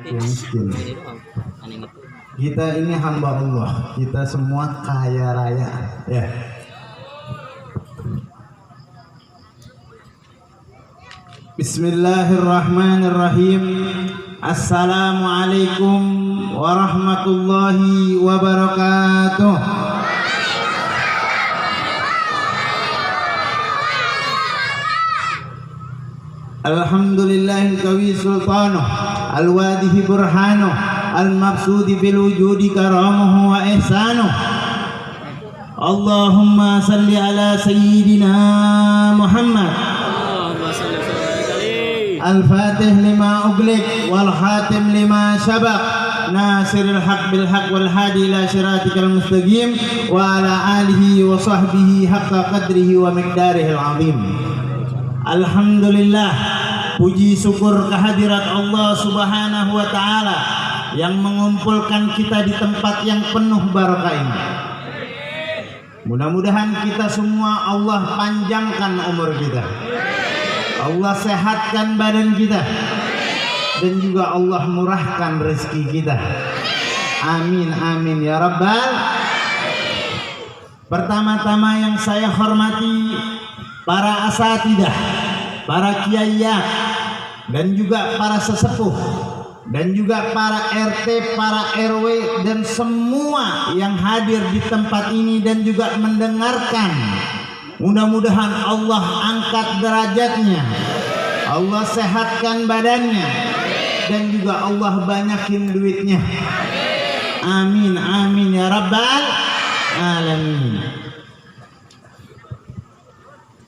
yang miskin. Kita ini hamba Allah, kita semua kaya raya, ya. Bismillahirrahmanirrahim. Assalamualaikum warahmatullahi wabarakatuh. Alhamdulillahil qawi sultanuh, al-wadihi burhanuh, al-maqsudi bil wujudi karamuhu wa ihsanuh. Allahumma salli ala sayyidina Muhammad al-fatih lima ughliq wal khatim lima sabaq nasiril haq bil haq wal hadi ila siratikal mustaqim wa ala alihi wa sahbihi haqqa qadrihi wa miqdarihil azim. Alhamdulillah, puji syukur kehadirat Allah Subhanahu wa taala yang mengumpulkan kita di tempat yang penuh barokah ini. Mudah-mudahan kita semua Allah panjangkan umur kita, Allah sehatkan badan kita, dan juga Allah murahkan rezeki kita. Amin amin ya rabbal. Pertama-tama yang saya hormati para asatidah, para kiaiya, dan juga para sesepuh, dan juga para RT, para RW, dan semua yang hadir di tempat ini dan juga mendengarkan. Mudah-mudahan Allah angkat derajatnya, Allah sehatkan badannya, dan juga Allah banyakin duitnya. Amin amin ya rabbal alamin.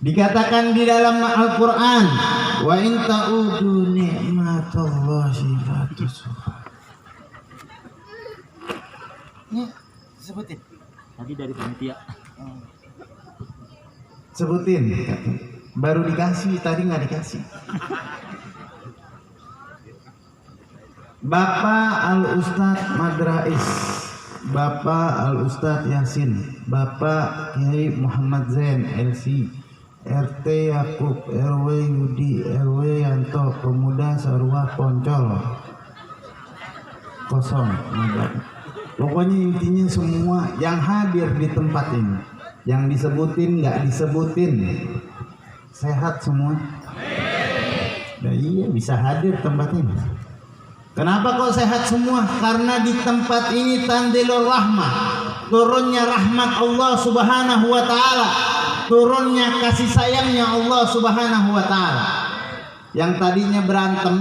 Dikatakan di dalam Al-Quran, wa in ta'udu ni'matallahi la tuhsuha. Ini sebutin. Tadi dari panitia. Sebutin. Baru dikasih, tadi nggak dikasih. Bapak Al-Ustadz Madrais, Bapak Al-Ustadz Yasin, Bapak Kiai Muhammad Zain LC, RT Yakub, RW Yudi, RW Yanto, Pemuda Sarwa Poncol kosong. Pokoknya intinya semua yang hadir di tempat ini, yang disebutin nggak disebutin, sehat semua. Nah, iya bisa hadir tempat ini. Kenapa kok sehat semua? Karena di tempat ini tanzilur rahmah, turunnya rahmat Allah Subhanahu wa taala, turunnya kasih sayangnya Allah Subhanahu wa taala. Yang tadinya berantem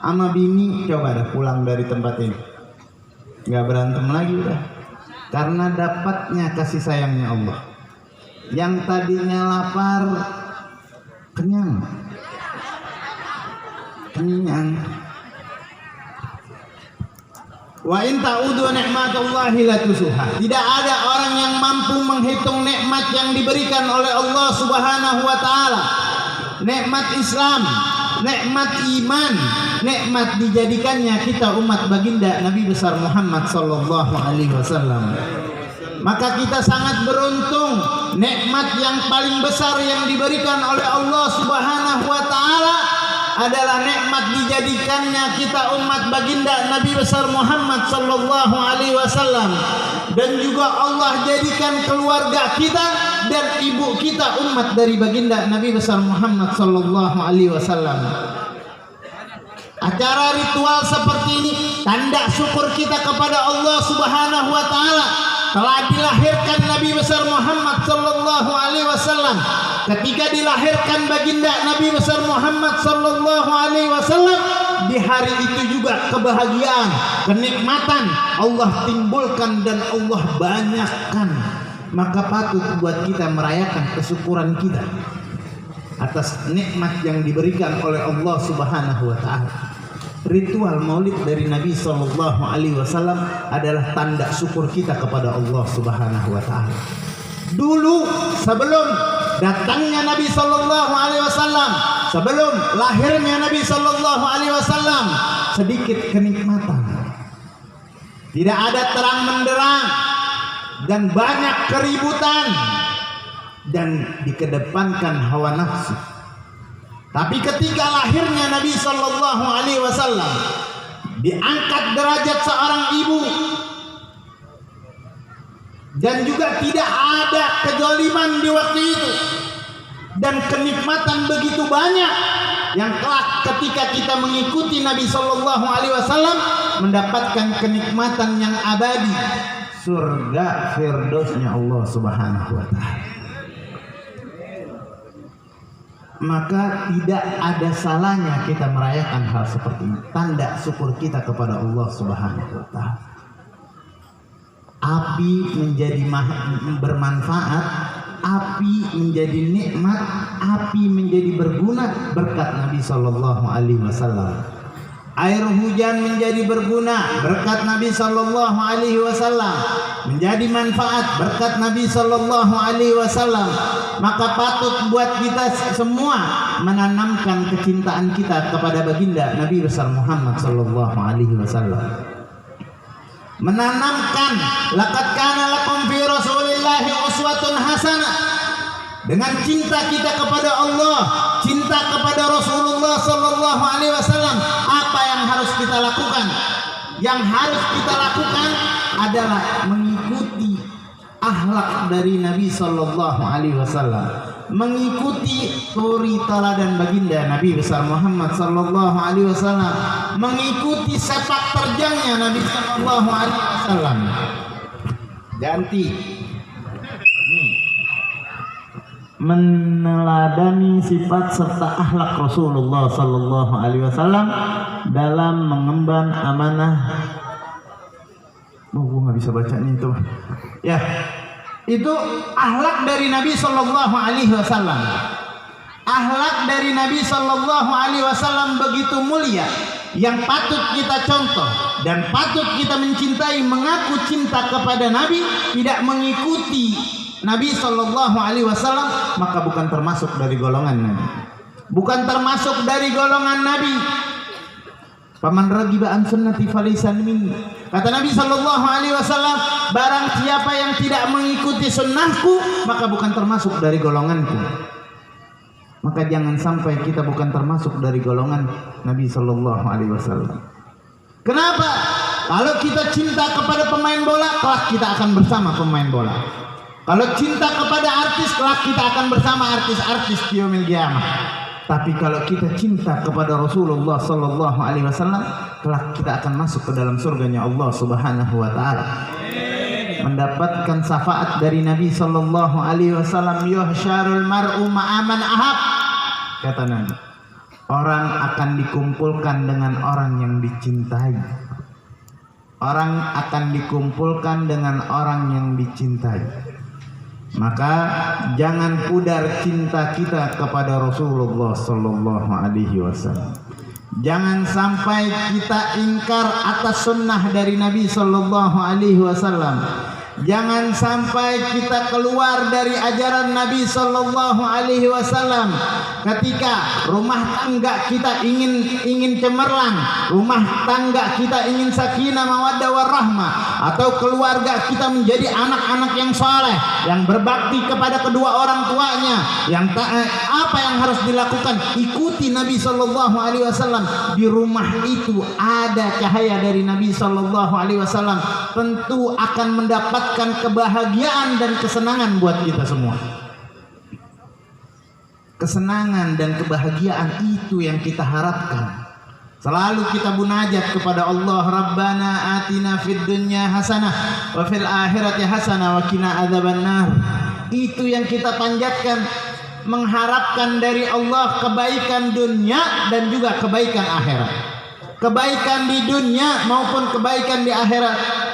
sama bini, coba dah pulang dari tempat ini, nggak berantem lagi udah, karena dapatnya kasih sayangnya Allah. Yang tadinya lapar, kenyang. Wa in ta'udu ni'matallahi la tusuha. Tidak ada orang yang mampu menghitung nikmat yang diberikan oleh Allah Subhanahu wa taala. Nikmat Islam, nikmat iman, nikmat dijadikannya kita umat baginda Nabi besar Muhammad sallallahu alaihi wasallam. Maka kita sangat beruntung, nikmat yang paling besar yang diberikan oleh Allah Subhanahu wa taala adalah nikmat dijadikannya kita umat baginda Nabi besar Muhammad sallallahu alaihi wasallam, dan juga Allah jadikan keluarga kita dan ibu kita umat dari baginda Nabi besar Muhammad sallallahu alaihi wasallam. Acara ritual seperti ini tanda syukur kita kepada Allah Subhanahu wa taala telah dilahirkan Nabi besar Muhammad sallallahu alaihi wasallam. Ketika dilahirkan baginda Nabi besar Muhammad sallallahu alaihi wasallam, di hari itu juga kebahagiaan, kenikmatan Allah timbulkan dan Allah banyakkan. Maka patut buat kita merayakan kesyukuran kita atas nikmat yang diberikan oleh Allah Subhanahu wa taala. Ritual maulid dari Nabi sallallahu alaihi wasallam adalah tanda syukur kita kepada Allah Subhanahu wa taala. Dulu sebelum datangnya Nabi sallallahu alaihi wasallam, sebelum lahirnya Nabi sallallahu alaihi wasallam, sedikit kenikmatan. Tidak ada terang menderang dan banyak keributan dan dikedepankan hawa nafsu. Tapi ketika lahirnya Nabi sallallahu alaihi wasallam, diangkat derajat seorang ibu, dan juga tidak ada kezaliman di waktu itu, dan kenikmatan begitu banyak yang kelak ketika kita mengikuti Nabi Shallallahu Alaihi Wasallam mendapatkan kenikmatan yang abadi, surga firdausnya Allah Subhanahu Wa Taala. Maka tidak ada salahnya kita merayakan hal seperti ini, tanda syukur kita kepada Allah Subhanahu Wa Taala. Api menjadi bermanfaat, api menjadi nikmat, api menjadi berguna berkat Nabi Sallallahu Alaihi Wasallam. Air hujan menjadi berguna berkat Nabi Sallallahu Alaihi Wasallam, menjadi manfaat berkat Nabi Sallallahu Alaihi Wasallam. Maka patut buat kita semua menanamkan kecintaan kita kepada baginda Nabi besar Muhammad Sallallahu Alaihi Wasallam. Menanamkan laqad kana lakum fi Rasulillahi uswatun hasanah, dengan cinta kita kepada Allah, cinta kepada Rasulullah Sallallahu Alaihi Wasallam. Apa yang harus kita lakukan? Yang harus kita lakukan adalah mengikuti akhlak dari Nabi Sallallahu Alaihi Wasallam, mengikuti suri teladan baginda Nabi besar Muhammad Sallallahu Alaihi Wasallam, mengikuti sepak terjangnya Nabi Sallallahu Alaihi Wasallam. Ganti meneladani sifat serta akhlak Rasulullah Sallallahu Alaihi Wasallam dalam mengemban amanah. Gue nggak bisa baca nih itu. Ya, itu akhlak dari Nabi Sallallahu Alaihi Wasallam. Akhlak dari Nabi Sallallahu Alaihi Wasallam begitu mulia, yang patut kita contoh dan patut kita mencintai. Mengaku cinta kepada Nabi, tidak mengikuti Nabi Sallallahu Alaihi Wasallam, maka bukan termasuk dari golongan Nabi, bukan termasuk dari golongan Nabi. Faman ragiba an sunnati falaysa minni. Kata Nabi Sallallahu Alaihi Wasallam, barang siapa yang tidak mengikuti sunnahku, maka bukan termasuk dari golonganku. Maka jangan sampai kita bukan termasuk dari golongan Nabi Sallallahu Alaihi Wasallam. Kenapa? Kalau kita cinta kepada pemain bola, kelak kita akan bersama pemain bola. Kalau cinta kepada artis, kelak kita akan bersama artis-artis yaumil qiyamah. Tapi kalau kita cinta kepada Rasulullah Sallallahu Alaihi Wasallam, kelak kita akan masuk ke dalam surganya Allah Subhanahu Wa Taala, mendapatkan syafaat dari Nabi Sallallahu Alaihi Wasallam. Yuhsyarul mar'u ma'aman ahab, kata Nabi, orang akan dikumpulkan dengan orang yang dicintai. Orang akan dikumpulkan dengan orang yang dicintai. Maka jangan pudar cinta kita kepada Rasulullah Sallallahu Alaihi Wasallam. Jangan sampai kita ingkar atas sunnah dari Nabi Sallallahu Alaihi Wasallam. Jangan sampai kita keluar dari ajaran Nabi Sallallahu Alaihi Wasallam ketika rumah tangga kita ingin cemerlang, rumah tangga kita ingin sakinah mawaddah warahmah, atau keluarga kita menjadi anak-anak yang saleh, yang berbakti kepada kedua orang tuanya. Apa yang harus dilakukan? Ikuti Nabi Sallallahu Alaihi Wasallam. Di rumah itu ada cahaya dari Nabi Sallallahu Alaihi Wasallam, tentu akan mendapat kebahagiaan dan kesenangan buat kita semua. Kesenangan dan kebahagiaan itu yang kita harapkan. Selalu kita munajat kepada Allah, Rabbana atina fid dunya hasanah wa fil akhirati hasanah wa qina adzabannar. Itu yang kita panjatkan, mengharapkan dari Allah kebaikan dunia dan juga kebaikan akhirat. Kebaikan di dunia maupun kebaikan di akhirat.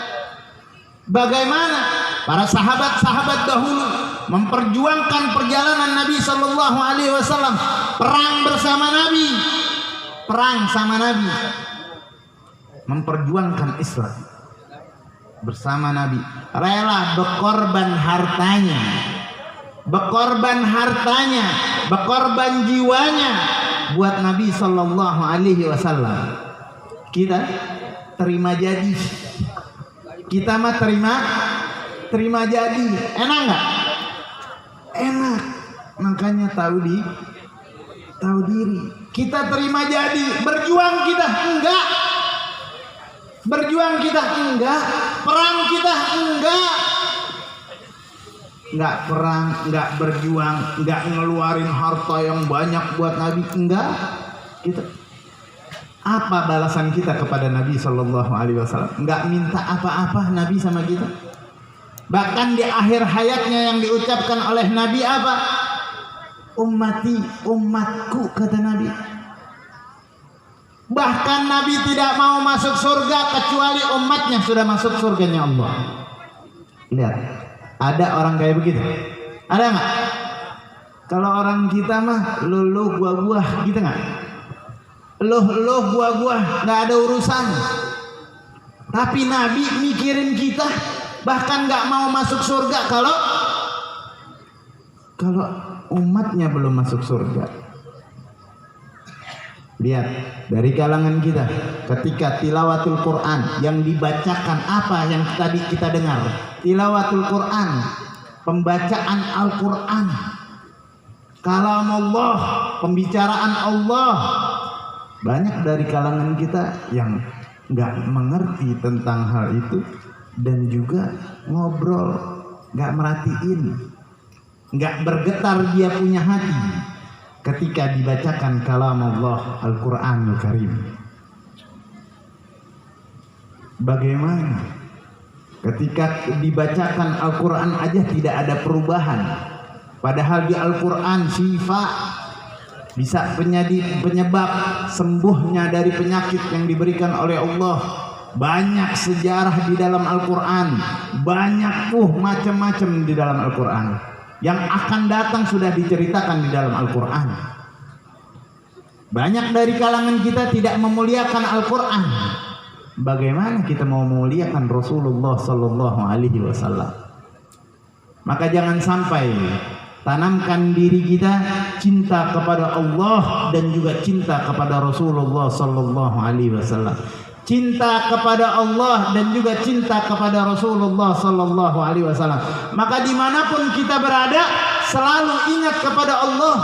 Bagaimana para sahabat-sahabat dahulu memperjuangkan perjalanan Nabi Sallallahu Alaihi Wasallam, perang bersama Nabi, perang sama Nabi, memperjuangkan Islam bersama Nabi, rela berkorban hartanya, berkorban jiwanya buat Nabi Sallallahu Alaihi Wasallam. Kita terima jadi. Kita mah terima jadi. Enak nggak? Enak. Makanya tahu diri. Kita terima jadi. Berjuang kita enggak. Berjuang kita enggak, perang kita enggak. Enggak perang, enggak berjuang, enggak ngeluarin harta yang banyak buat Nabi, enggak. Kita apa balasan kita kepada Nabi Shallallahu Alaihi Wasallam? Enggak minta apa-apa Nabi sama kita. Bahkan di akhir hayatnya yang diucapkan oleh Nabi apa? Ummati, umatku, kata Nabi. Bahkan Nabi tidak mau masuk surga kecuali umatnya sudah masuk surganya Allah. Lihat, ada orang kayak begitu? Ada nggak? Kalau orang kita mah luluh buah-buah gitu nggak? Luh buah-buah, nggak ada urusan. Tapi Nabi mikirin kita, bahkan nggak mau masuk surga kalau umatnya belum masuk surga. Lihat dari kalangan kita ketika tilawatul Quran yang dibacakan apa yang tadi kita dengar, tilawatul Quran, pembacaan Al-Quran, kalam Allah, pembicaraan Allah. Banyak dari kalangan kita yang nggak mengerti tentang hal itu dan juga ngobrol, nggak merhatiin, nggak bergetar dia punya hati ketika dibacakan kalam Allah Al-Quranul Karim. Bagaimana ketika dibacakan Al-Quran aja tidak ada perubahan, padahal di Al-Quran syifa, bisa penyebab sembuhnya dari penyakit yang diberikan oleh Allah. Banyak sejarah di dalam Al-Quran, banyak macam-macam di dalam Al-Quran. Yang akan datang sudah diceritakan di dalam Al-Quran. Banyak dari kalangan kita tidak memuliakan Al-Quran. Bagaimana kita mau memuliakan Rasulullah Sallallahu Alaihi Wasallam? Maka jangan sampai tanamkan diri kita cinta kepada Allah dan juga cinta kepada Rasulullah Sallallahu Alaihi Wasallam. Cinta kepada Allah dan juga cinta kepada Rasulullah Sallallahu Alaihi Wasallam. Maka dimanapun kita berada, selalu ingat kepada Allah,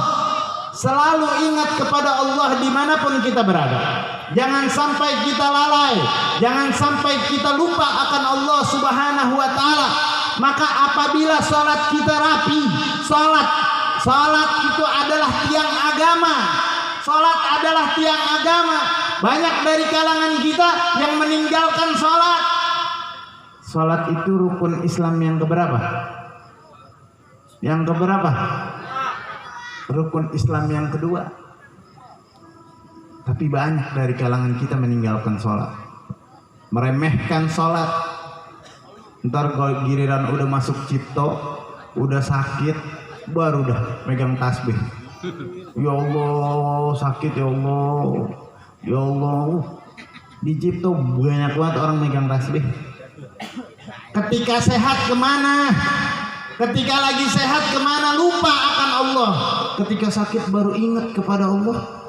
selalu ingat kepada Allah dimanapun kita berada. Jangan sampai kita lalai, jangan sampai kita lupa akan Allah Subhanahu Wa Taala. Maka apabila salat kita rapi, salat itu adalah tiang agama. Salat adalah tiang agama. Banyak dari kalangan kita yang meninggalkan sholat. Sholat itu rukun Islam yang keberapa? Yang keberapa? Rukun Islam yang kedua. Tapi banyak dari kalangan kita meninggalkan sholat, meremehkan sholat. Ntar kalau giliran udah masuk cipto, udah sakit, baru udah megang tasbih. Ya Allah, sakit ya Allah. Ya Allah, di cipto banyak banget orang megang tasbih. Ketika sehat kemana? Ketika lagi sehat kemana? Lupa akan Allah. Ketika sakit baru ingat kepada Allah.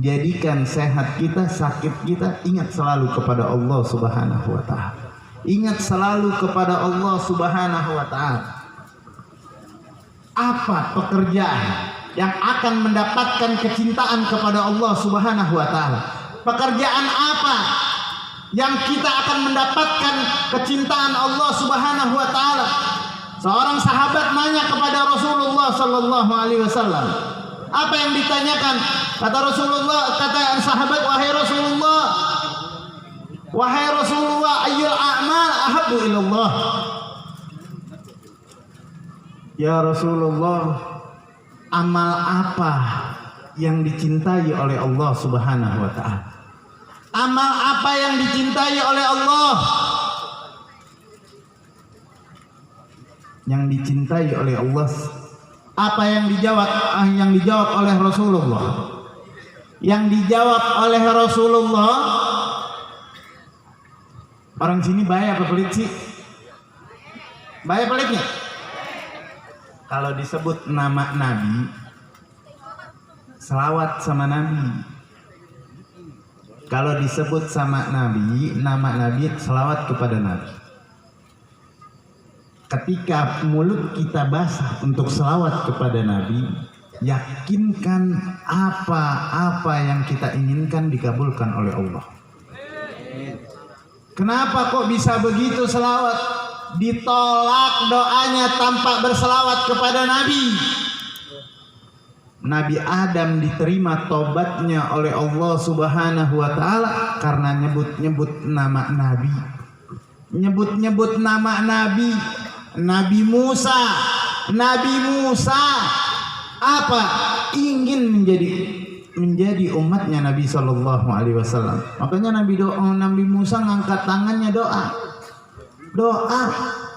Jadikan sehat kita, sakit kita, ingat selalu kepada Allah Subhanahu Wa Taala. Ingat selalu kepada Allah Subhanahu Wa Taala. Apa pekerjaan yang akan mendapatkan kecintaan kepada Allah Subhanahu Wa Taala? Pekerjaan apa yang kita akan mendapatkan kecintaan Allah Subhanahu Wa Taala? Seorang sahabat nanya kepada Rasulullah Sallallahu Alaihi Wasallam. Apa yang ditanyakan? Kata Rasulullah, kata sahabat, wahai Rasulullah, ayyul a'mal ahabbu ilallah. Ya Rasulullah, amal apa yang dicintai oleh Allah Subhanahu Wa Ta'ala? Amal apa yang dicintai oleh Allah? Yang dicintai oleh Allah. Apa yang dijawab? Yang dijawab oleh Rasulullah. Yang dijawab oleh Rasulullah. Orang sini baik apa pelit sih? Baik pelitnya? Kalau disebut nama Nabi, selawat sama Nabi. Kalau disebut sama Nabi, nama Nabi, selawat kepada Nabi. Ketika mulut kita basah untuk selawat kepada Nabi, yakinkan apa-apa yang kita inginkan dikabulkan oleh Allah. Kenapa kok bisa begitu selawat? Ditolak doanya tanpa berselawat kepada Nabi. Nabi Adam diterima tobatnya oleh Allah Subhanahu wa taala karena nyebut-nyebut nama Nabi. Nyebut-nyebut nama Nabi. Nabi Musa apa? Ingin menjadi umatnya Nabi Shallallahu Alaihi Wasallam. Makanya Nabi Musa ngangkat tangannya doa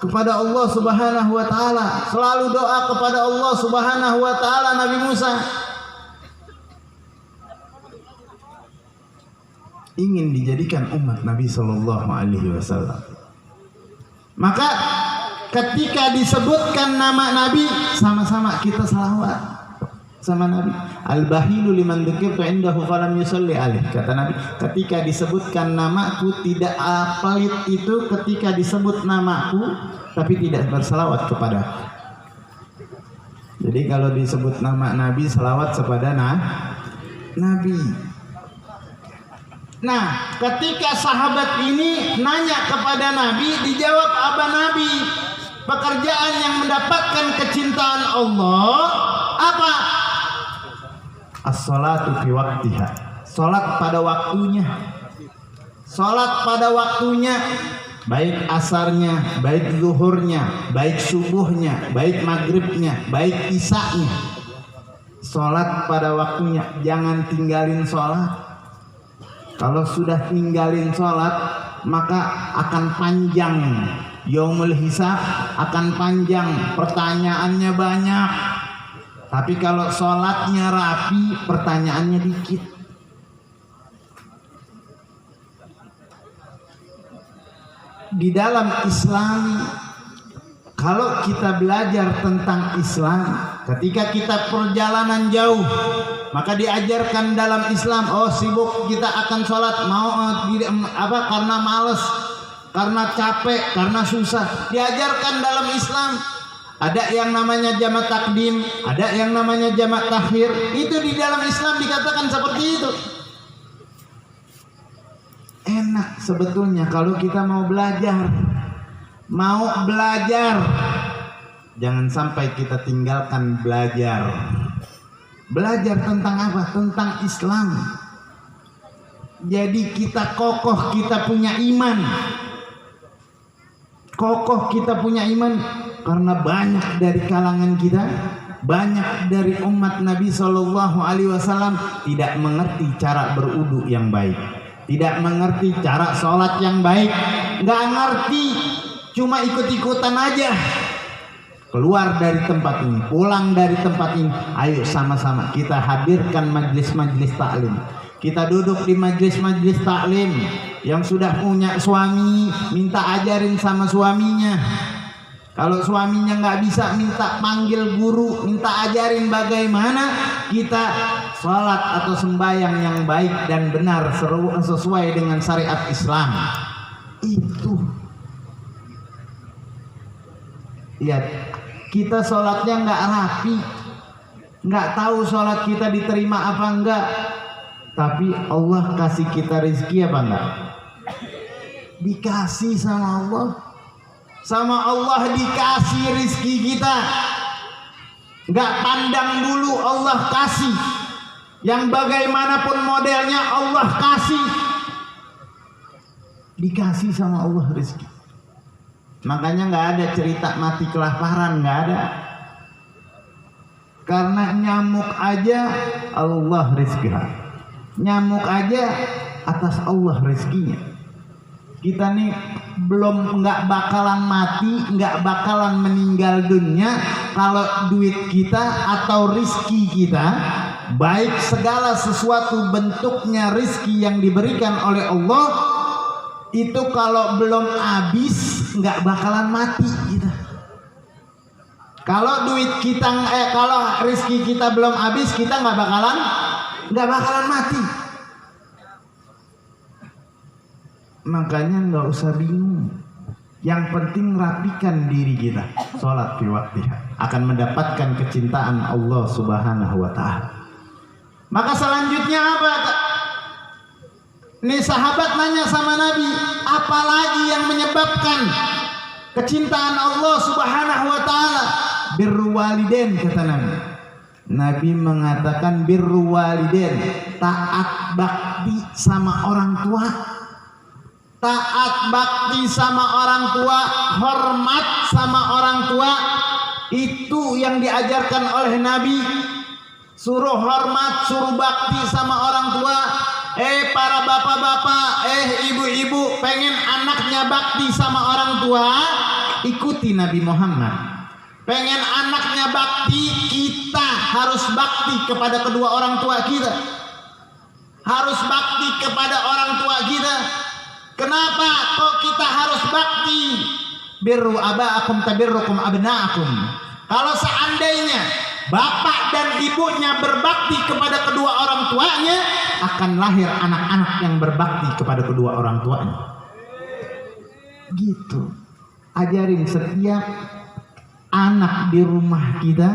kepada Allah Subhanahu Wa Taala. Selalu doa kepada Allah Subhanahu Wa Taala Nabi Musa. Ingin dijadikan umat Nabi Shallallahu Alaihi Wasallam. Maka ketika disebutkan nama Nabi, sama-sama kita salawat sama Nabi. Al-bahilu liman dzukirtu indahu falam yusalli alaih. Kata Nabi, ketika disebutkan namaku tidak pelit itu ketika disebut namaku tapi tidak berselawat kepada. Jadi kalau disebut nama Nabi, selawat kepada Nabi. Nah, ketika sahabat ini nanya kepada Nabi, dijawab apa Nabi? Pekerjaan yang mendapatkan kecintaan Allah apa? As-salatu fi waqtiha. Salat pada waktunya. Salat pada waktunya, baik asarnya, baik zuhurnya, baik subuhnya, baik maghribnya, baik isanya. Salat pada waktunya, jangan tinggalin salat. Kalau sudah tinggalin salat, maka akan panjang yaumul hisab, akan panjang, pertanyaannya banyak. Tapi kalau sholatnya rapi, pertanyaannya dikit. Di dalam Islam, kalau kita belajar tentang Islam, ketika kita perjalanan jauh, maka diajarkan dalam Islam, oh sibuk kita akan sholat, karena males, karena capek, karena susah. Diajarkan dalam Islam. Ada yang namanya jamak takdim, ada yang namanya jamak takhir. Itu di dalam Islam dikatakan seperti itu. Enak sebetulnya kalau kita mau belajar. Jangan sampai kita tinggalkan belajar. Belajar tentang apa? Tentang Islam. Jadi kita kokoh, kita punya iman. Kokoh kita punya iman. Karena banyak dari kalangan kita, banyak dari umat Nabi Shallallahu Alaihi Wasallam tidak mengerti cara berudu yang baik, tidak mengerti cara sholat yang baik, nggak ngerti, cuma ikut-ikutan aja. Keluar dari tempat ini, pulang dari tempat ini, ayo sama-sama kita hadirkan majlis-majlis taklim. Kita duduk di majlis-majlis taklim. Yang sudah punya suami, minta ajarin sama suaminya. Kalau suaminya nggak bisa, minta panggil guru, minta ajarin bagaimana kita sholat atau sembahyang yang baik dan benar sesuai dengan syariat Islam. Itu. Lihat, kita sholatnya nggak rapi, nggak tahu sholat kita diterima apa enggak. Tapi Allah kasih kita rezeki apa enggak? Dikasih sama Allah. Sama Allah dikasih rizki kita. Gak pandang dulu, Allah kasih. Yang bagaimanapun modelnya Allah kasih. Dikasih sama Allah rizki. Makanya gak ada cerita mati kelaparan, gak ada. Karena nyamuk aja Allah rizkinya. Nyamuk aja atas Allah rizkinya. Kita nih belum nggak bakalan mati, nggak bakalan meninggal dunia kalau duit kita atau rizki kita, baik segala sesuatu bentuknya rizki yang diberikan oleh Allah itu kalau belum habis nggak bakalan mati kita. Kalau duit kita, kalau rizki kita belum habis, kita nggak bakalan mati. Makanya nggak usah bingung. Yang penting rapikan diri kita. Sholat fi waktiha akan mendapatkan kecintaan Allah Subhanahu wa ta'ala. Maka selanjutnya apa? Nih sahabat nanya sama Nabi, apalagi yang menyebabkan kecintaan Allah Subhanahu wa taala? Birru walidain, kata Nabi. Nabi mengatakan birru walidain, taat bakti sama orang tua. Taat bakti sama orang tua, hormat sama orang tua, itu yang diajarkan oleh Nabi. Suruh hormat, suruh bakti sama orang tua. Para bapak-bapak, ibu-ibu pengen anaknya bakti sama orang tua, ikuti Nabi Muhammad. Pengen anaknya bakti, kita harus bakti kepada kedua orang tua kita. Harus bakti kepada orang tua kita. Kenapa kok kita harus bakti? Birru aba'akum tabirrukum abna'akum. Kalau seandainya bapak dan ibunya berbakti kepada kedua orang tuanya, akan lahir anak-anak yang berbakti kepada kedua orang tuanya. Gitu. Ajarin setiap anak di rumah kita,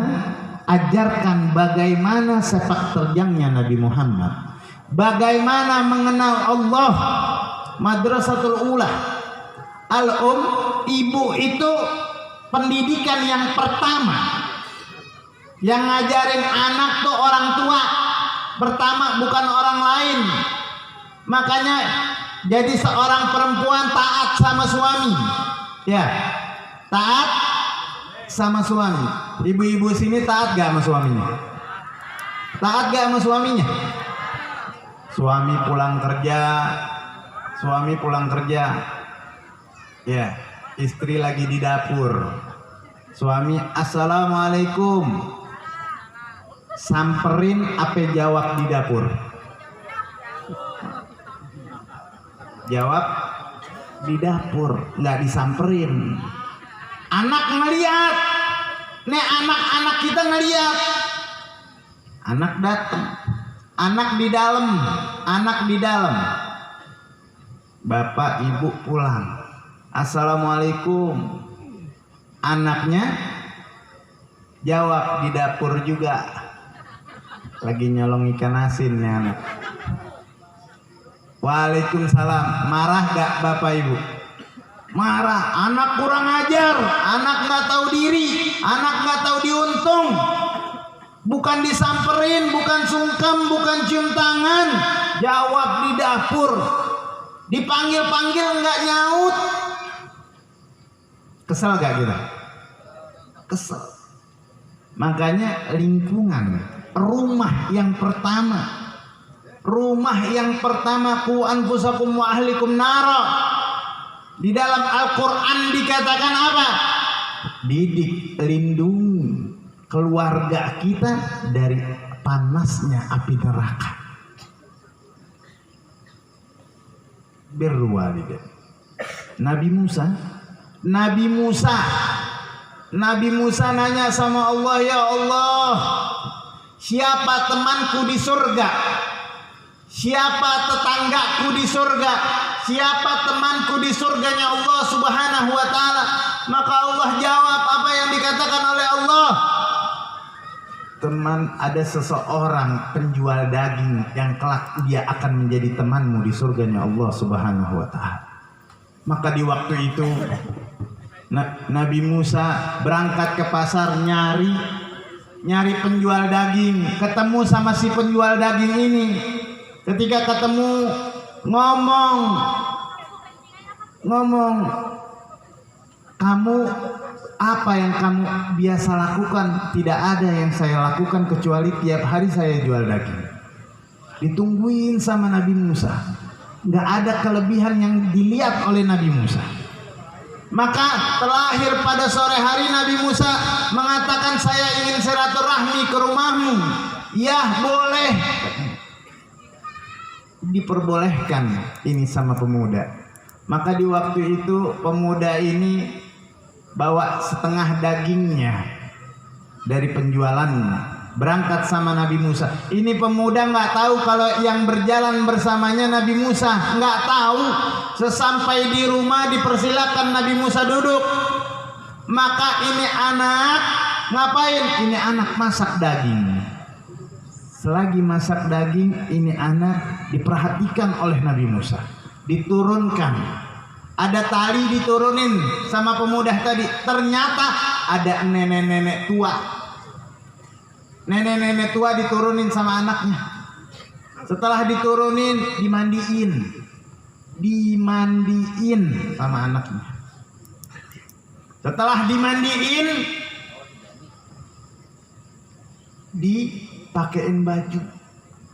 ajarkan bagaimana sepak terjangnya Nabi Muhammad, bagaimana mengenal Allah. Madrasatul Ula, ibu itu pendidikan yang pertama. Yang ngajarin anak tuh orang tua pertama, bukan orang lain. Makanya jadi seorang perempuan taat sama suami, ya, taat sama suami. Ibu-ibu sini taat gak sama suaminya? Taat gak sama suaminya? Suami pulang kerja, ya, istri lagi di dapur. Suami assalamualaikum, samperin apa jawab di dapur? Jawab di dapur, nggak disamperin. Anak ngeliat, nih anak-anak kita ngeliat, anak datang, anak di dalam, bapak ibu pulang, assalamualaikum. Anaknya jawab di dapur juga, lagi nyolong ikan asin nih anak. Waalaikumsalam. Marah gak bapak ibu? Marah. Anak kurang ajar, anak gak tahu diri, anak gak tahu diuntung. Bukan disamperin, bukan sungkem, bukan cium tangan, jawab di dapur. Dipanggil-panggil nggak nyaut. Kesel gak kita? Kesel. Makanya lingkungan, rumah yang pertama, ku anfusakum wa ahlikum nara. Di dalam Al-Quran dikatakan apa? Didik, lindungi keluarga kita dari panasnya api neraka. Birru walidain. Nabi Musa nanya sama Allah, ya Allah, siapa temanku di surga? Siapa tetanggaku di surga? Siapa temanku di surganya Allah Subhanahu wa taala? Maka Allah jawab apa yang dikatakan oleh Allah. Teman, ada seseorang penjual daging yang kelak dia akan menjadi temanmu di surganya Allah Subhanahu wa taala. Maka di waktu itu Nabi Musa berangkat ke pasar nyari penjual daging, ketemu sama si penjual daging ini. Ketika ketemu ngomong, kamu apa yang kamu biasa lakukan? Tidak ada yang saya lakukan kecuali tiap hari saya jual daging. Ditungguin sama Nabi Musa, nggak ada kelebihan yang dilihat oleh Nabi Musa. Maka terakhir pada sore hari Nabi Musa mengatakan, saya ingin silaturahmi ke rumahmu. Ya boleh. Diperbolehkan ini sama pemuda. Maka di waktu itu pemuda ini bawa setengah dagingnya dari penjualannya, berangkat sama Nabi Musa. Ini pemuda nggak tahu kalau yang berjalan bersamanya Nabi Musa, nggak tahu. Sesampai di rumah dipersilakan Nabi Musa duduk. Maka ini anak ngapain? Ini anak masak daging. selagi masak daging, ini anak diperhatikan oleh Nabi Musa. Diturunkan, ada tali diturunin sama pemuda tadi. Ternyata ada nenek-nenek tua. Nenek-nenek tua diturunin sama anaknya. Setelah diturunin, dimandiin sama anaknya. Setelah dimandiin, dipakein baju,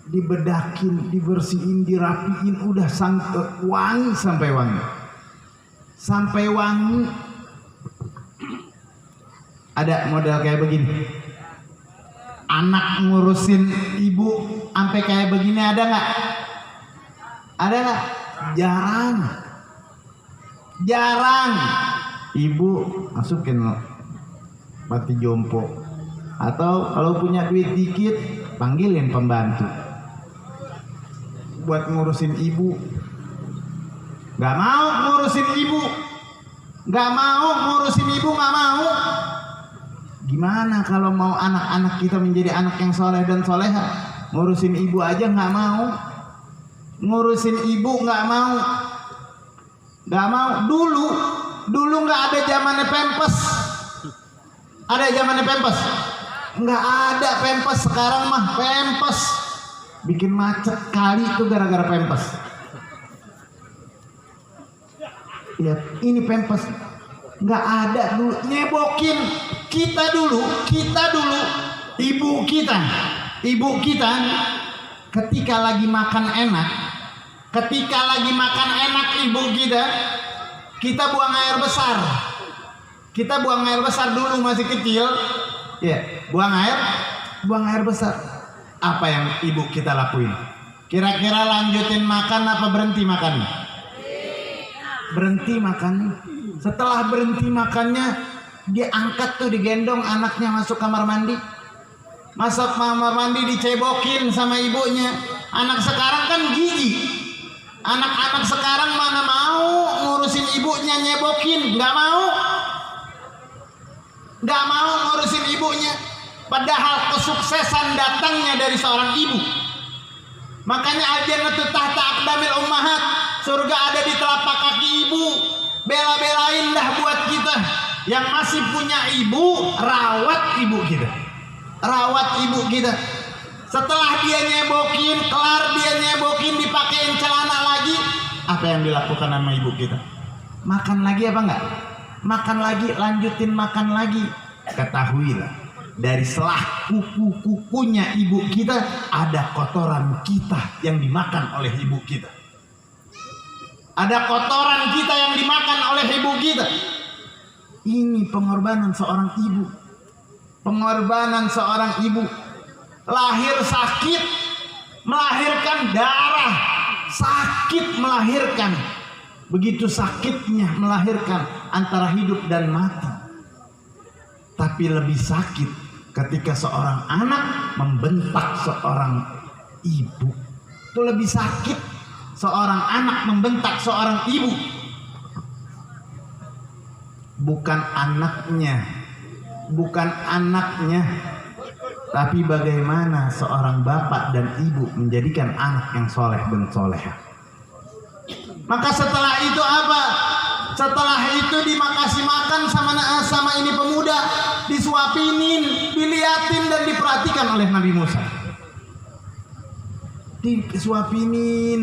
dibedakin, dibersihin, dirapiin, udah wangi sampai wangi. Sampai wangi. Ada model kayak begini. Anak ngurusin ibu sampai kayak begini ada nggak? Ada nggak? Jarang. Ibu masukin pati jompo, atau kalau punya duit dikit panggilin pembantu buat ngurusin ibu. Nggak mau ngurusin ibu, nggak mau. Gimana kalau mau anak-anak kita menjadi anak yang soleh dan soleha? Ngurusin ibu aja nggak mau. Dulu nggak ada zamannya pempes. Ada zamannya pempes? Nggak ada pempes. Sekarang mah pempes bikin macet kali itu gara-gara pempes. Lihat, ini pempes nggak ada dulu. Nyebokin kita dulu, ibu kita ketika lagi makan enak ibu kita buang air besar dulu masih kecil ya, buang air besar. Apa yang ibu kita lakuin? Kira-kira lanjutin makan apa berhenti makan? Berhenti makan. Setelah berhenti makannya, dia angkat tuh, digendong anaknya masuk kamar mandi. Masuk kamar mandi dicebokin sama ibunya. Anak sekarang kan jijik. Anak-anak sekarang mana mau ngurusin ibunya nyebokin, nggak mau ngurusin ibunya. Padahal kesuksesan datangnya dari seorang ibu. Makanya ajanatu tahta aqdamil ummahat, surga ada di telapak kaki ibu. Bela-belain dah buat kita yang masih punya ibu, rawat ibu kita. Setelah dia nyebokin, kelar dia nyebokin, dipakein celana lagi, apa yang dilakukan sama ibu kita? Makan lagi apa enggak? Makan lagi, lanjutin makan lagi. Ketahuilah, dari selah kuku-kukunya ibu kita ada kotoran kita yang dimakan oleh ibu kita. Ada kotoran kita yang dimakan oleh ibu kita. Ini pengorbanan seorang ibu. Lahir sakit, melahirkan darah, sakit melahirkan. Begitu sakitnya melahirkan antara hidup dan mati. Tapi lebih sakit ketika seorang anak membentak seorang ibu. Itu lebih sakit. Seorang anak membentak seorang ibu, bukan anaknya, tapi bagaimana seorang bapak dan ibu menjadikan anak yang soleh dan soleha. Maka setelah itu apa? Setelah itu dimakasih makan sama ini pemuda, disuapinin, diliatin dan diperhatikan oleh Nabi Musa. Disuapinin.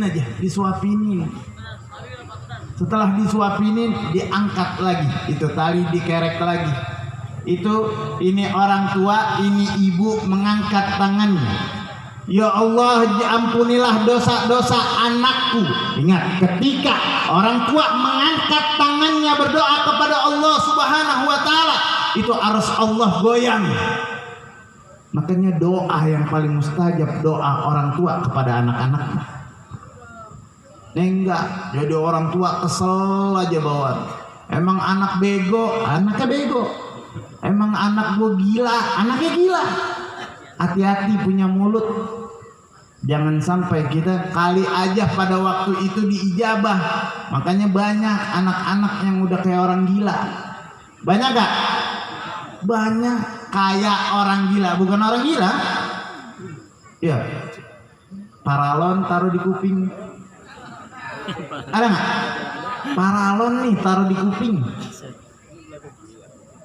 Setelah disuapinin, diangkat lagi, itu tali dikerek lagi. Ini orang tua, ini ibu mengangkat tangannya. Ya Allah, ampunilah dosa-dosa anakku. Ingat, ketika orang tua mengangkat tangannya berdoa kepada Allah Subhanahu wa taala, itu arus Allah goyang. Makanya doa yang paling mustajab doa orang tua kepada anak-anaknya. Enggak, jadi orang tua kesel aja bawaan. Emang anak bego, anaknya bego. Emang anak gue gila, anaknya gila. Hati-hati punya mulut. Jangan sampai kita kali aja pada waktu itu diijabah. Makanya banyak anak-anak yang udah kayak orang gila. Banyak gak? Banyak. Kayak orang gila, bukan orang gila Ya, paralon taruh di kuping. Ada nggak? Paralon nih taruh di kuping.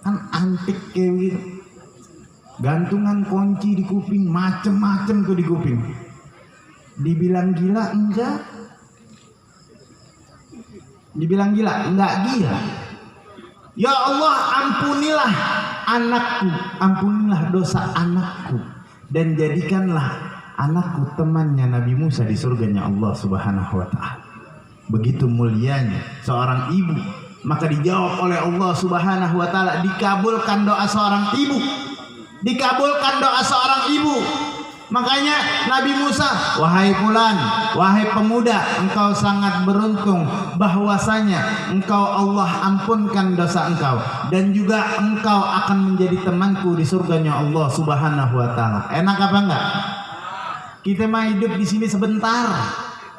Kan antik kayak gitu. Gantungan kunci di kuping, macem-macem tuh di kuping. Dibilang gila enggak? Dibilang gila enggak gila. Ya Allah, ampunilah anakku, ampunilah dosa anakku, dan jadikanlah anakku temannya Nabi Musa di surganya Allah Subhanahu wa ta'ala. Begitu mulianya seorang ibu, maka dijawab oleh Allah Subhanahu wa ta'ala, dikabulkan doa seorang ibu, dikabulkan doa seorang ibu. Makanya Nabi Musa, wahai fulan, wahai pemuda, engkau sangat beruntung bahwasanya engkau Allah ampunkan dosa engkau, dan juga engkau akan menjadi temanku di surganya Allah Subhanahu wa ta'ala. Enak apa enggak? Kita mah hidup di sini sebentar.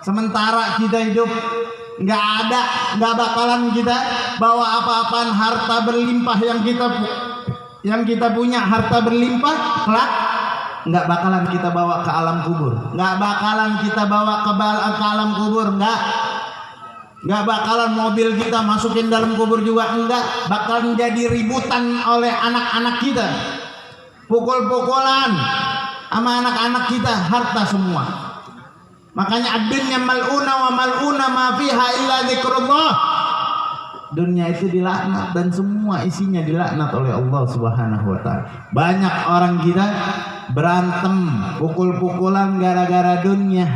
Sementara kita hidup, nggak bakalan kita bawa apa-apaan harta berlimpah yang kita punya, harta berlimpah kelak nggak bakalan kita bawa ke alam kubur, nggak bakalan kita bawa ke alam kubur, nggak bakalan mobil kita masukin dalam kubur juga, nggak bakalan jadi ributan oleh anak-anak kita, pukul-pukulan sama anak-anak kita, harta semua. Makanya ad-dunya mal'una wa mal'una ma fiha illa dzikrullah. Dunia itu dilaknat dan semua isinya dilaknat oleh Allah Subhanahu wa ta'ala. Banyak orang kita berantem, pukul-pukulan gara-gara dunia.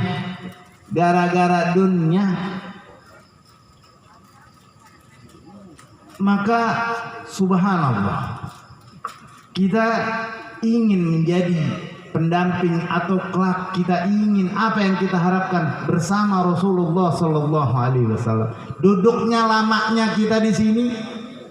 Gara-gara dunia. Maka subhanallah, kita ingin menjadi pendamping atau kelak kita ingin apa yang kita harapkan bersama Rasulullah Sallallahu Alaihi Wasallam. Duduknya lamanya kita di sini,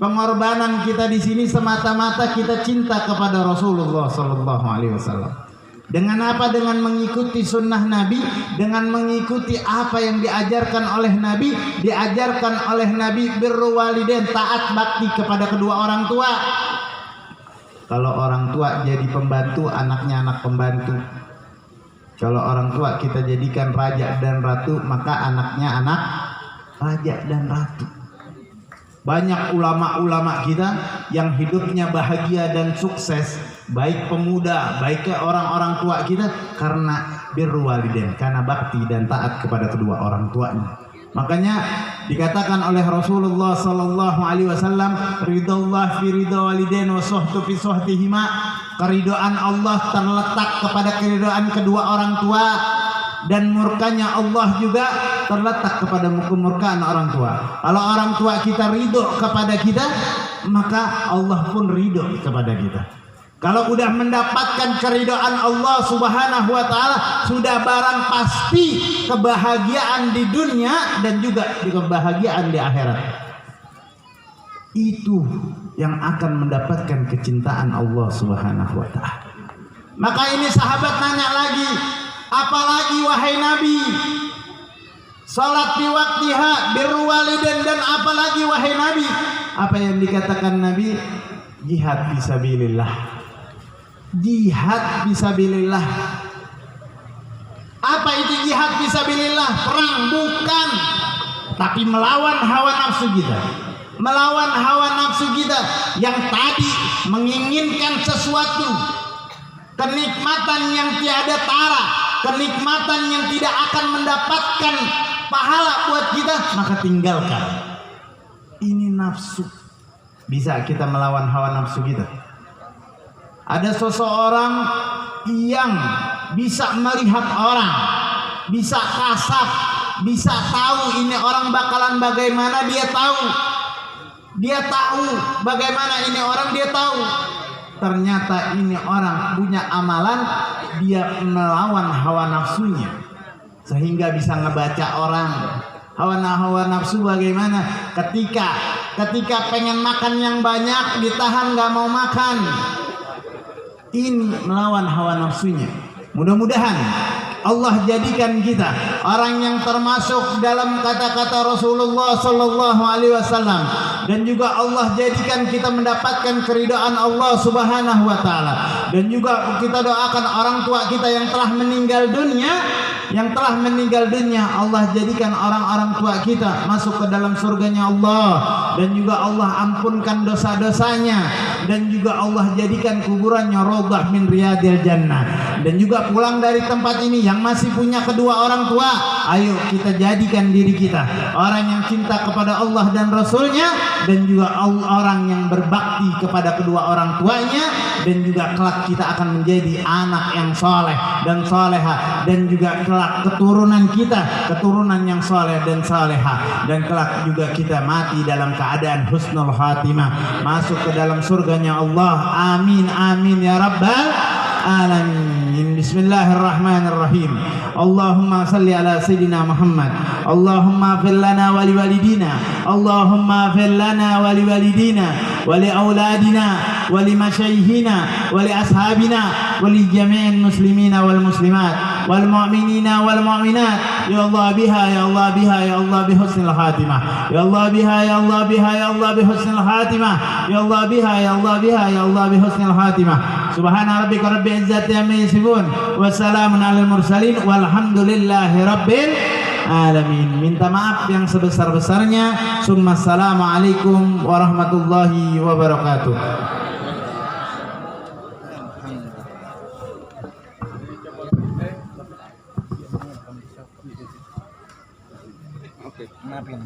pengorbanan kita di sini semata-mata kita cinta kepada Rasulullah Sallallahu Alaihi Wasallam. Dengan apa? Dengan mengikuti sunnah Nabi, dengan mengikuti apa yang diajarkan oleh Nabi. Diajarkan oleh Nabi birru walidain, taat bakti kepada kedua orang tua. Kalau orang tua jadi pembantu, anaknya anak pembantu. Kalau orang tua kita jadikan raja dan ratu, maka anaknya anak raja dan ratu. Banyak ulama-ulama kita yang hidupnya bahagia dan sukses, baik pemuda, baik orang-orang tua kita, karena birru walidain, karena bakti dan taat kepada kedua orang tuanya. Makanya dikatakan oleh Rasulullah Sallallahu Alaihi Wasallam, ridallah fi ridha walidain wa suhtu fi suhtihima. Keridhaan Allah terletak kepada keridhaan kedua orang tua, dan murkanya Allah juga terletak kepada kemurkaan orang tua. Kalau orang tua kita ridho kepada kita, maka Allah pun ridho kepada kita. Kalau udah mendapatkan keridhaan Allah Subhanahu wa ta'ala, sudah barang pasti kebahagiaan di dunia dan juga kebahagiaan di akhirat. Itu yang akan mendapatkan kecintaan Allah Subhanahu wa ta'ala. Maka ini sahabat nanya lagi, apalagi wahai Nabi? Salat di waktiha, birru walidain, dan apalagi wahai Nabi? Apa yang dikatakan Nabi? Jihad fisabilillah. Jihad fisabilillah. Apa itu jihad fisabilillah? Perang bukan, tapi melawan hawa nafsu kita. Melawan hawa nafsu kita yang tadi menginginkan sesuatu, kenikmatan yang tiada tara, kenikmatan yang tidak akan mendapatkan pahala buat kita, maka tinggalkan. Ini nafsu. Bisa kita melawan hawa nafsu kita. Ada seseorang yang bisa melihat orang, bisa kasat, bisa tahu ini orang bakalan bagaimana, dia tahu. Dia tahu bagaimana ini orang, dia tahu. Ternyata ini orang punya amalan, dia melawan hawa nafsunya, sehingga bisa ngebaca orang. Hawa nafsu bagaimana? Ketika pengen makan yang banyak, ditahan nggak mau makan. Ini melawan hawa nafsunya. Mudah-mudahan Allah jadikan kita orang yang termasuk dalam kata-kata Rasulullah sallallahu alaihi wasallam, dan juga Allah jadikan kita mendapatkan keridhaan Allah Subhanahu wa taala. Dan juga kita doakan orang tua kita yang telah meninggal dunia, Allah jadikan orang-orang tua kita masuk ke dalam surganya Allah, dan juga Allah ampunkan dosa-dosanya, dan juga Allah jadikan kuburannya raudhah min riyadil jannah. Dan juga pulang dari tempat ini yang masih punya kedua orang tua, ayo kita jadikan diri kita orang yang cinta kepada Allah dan Rasulnya, dan juga orang yang berbakti kepada kedua orang tuanya, dan juga kelak kita akan menjadi anak yang soleh dan soleha, dan juga kelak keturunan kita keturunan yang soleh dan soleha, dan kelak juga kita mati dalam keadaan husnul khatimah, masuk ke dalam surganya Allah. Amin amin ya rabbal alamin. Bismillahirrahmanirrahim. Allahumma salli ala sayyidina Muhammad. Allahumma fir lana wa liwalidina. Allahumma fir lana wa liwalidina wa li auladina wa li masyayikhina wa li ashabina wa li jami'il muslimina wal muslimat wal mu'minina wal mu'minat. Ya Allah biha ya Allah biha ya Allah bi husnil khatimah. Ya Allah biha ya Allah biha ya Allah bi husnil khatimah. Ya Allah biha ya Allah biha ya Allah bi husnil khatimah. Subhana rabbika rabbil izzati amma yasifun wa salamun alal mursalin walhamdulillahi rabbil alamin. Minta maaf yang sebesar-besarnya. Summa assalamualaikum warahmatullahi wabarakatuh. Oke, maafin.